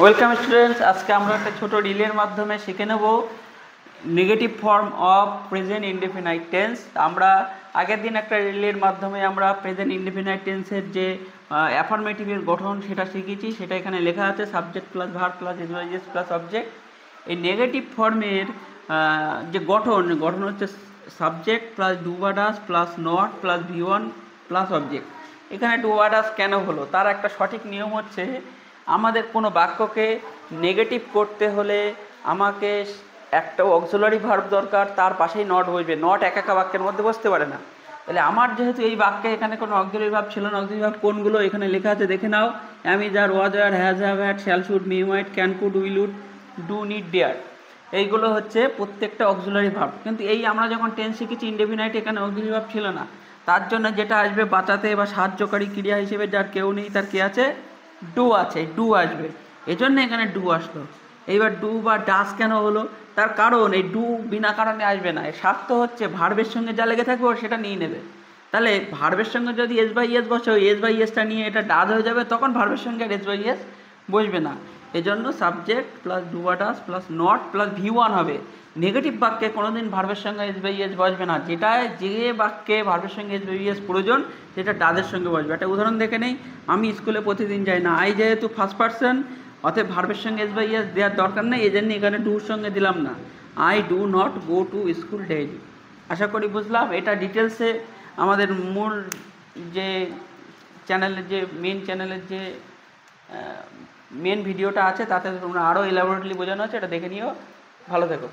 Welcome students, আজকে আমরা একটা ছোট রিলের মাধ্যমে শিখে নেব negative form of present indefinite tense. আমরা আগের দিন একটা রিলের মাধ্যমে আমরা প্রেজেন্ট ইনডেফিনাইট টেন্সের যে অ্যাফার্মেটিভের গঠন সেটা শিখেছি। সেটা এখানে লেখা আছে subject plus verb plus S plus object. এই নেগেটিভ ফর্মের যে গঠন হচ্ছে সাবজেক্ট প্লাস ডু বা does plus not plus V1 plus object. এখানে ডু বা ডাজ কেন হলো, তার একটা সঠিক নিয়ম হচ্ছে আমাদের কোনো বাক্যকে নেগেটিভ করতে হলে আমাকে একটা অক্সিলারি ভার্ব দরকার, তার পাশেই নট বসবে। নট একা বাক্যের মধ্যে বসতে পারে না। তাহলে আমার যেহেতু এই বাক্যে এখানে কোনো অক্সিলারি ভার্ব ছিল না, অক্সিলারি ভার্ব কোনগুলো এখানে লেখা আছে দেখে নাও। Am, is, are, was, are, has, have, had, shall, should, may, might, can, could, will, would, do, need, dare. এইগুলো হচ্ছে প্রত্যেকটা অক্সিলারি ভার্ব। কিন্তু এই আমরা যখন টেন্স শিখেছি ইনডেফিনাইট, এখানে অক্সিলারি ভার্ব ছিল না। তার জন্য যেটা আসবে বাঁচাতে বা সাহায্যকারী ক্রিয়া হিসেবে, যার কেউ নেই তার কে আছে, ডু আছে, ডু আসবে। এই জন্য এখানে ডু আসলো। এইবার ডু বা ডাস কেন হলো, তার কারণ এই ডু বিনা কারণে আসবে না। এর স্বার্থ হচ্ছে ভার্বের সঙ্গে যা লেগে থাকবে সেটা নিয়ে নেবে। তাহলে ভার্বের সঙ্গে যদি এস বাই এস বসে, ওই এস বাই এসটা নিয়ে এটা ডাজ হয়ে যাবে, তখন ভার্বের সঙ্গে আর এস বাই এস বসবে না। এই জন্য সাবজেক্ট প্লাস ডু বা ডাস প্লাস নট প্লাস ভি1 হবে। নেগেটিভ বাক্যে কোনোদিন ভার্বের সঙ্গে এস বাই এস বসবে না। যে বাক্যে ভার্বের সঙ্গে এস বাই এস প্রয়োজন সেটা ডাজের সঙ্গে বসবে। একটা উদাহরণ দেখে নেই। আমি স্কুলে প্রতিদিন যাই না। আই যেহেতু ফার্স্ট পার্সন, অতএব ভার্বের সঙ্গে এস বাই এস দেওয়ার দরকার নেই, এই জন্য এখানে ডুর সঙ্গে দিলাম না। I do not go to school daily. আশা করি বুঝলাম। এটা ডিটেলসে আমাদের মূল যে চ্যানেলের যে মেন ভিডিওটা আছে, তাতে তোমরা আরও এলাবোরেটলি বোঝানো আছে, এটা দেখে নিও। ভালো থেকো।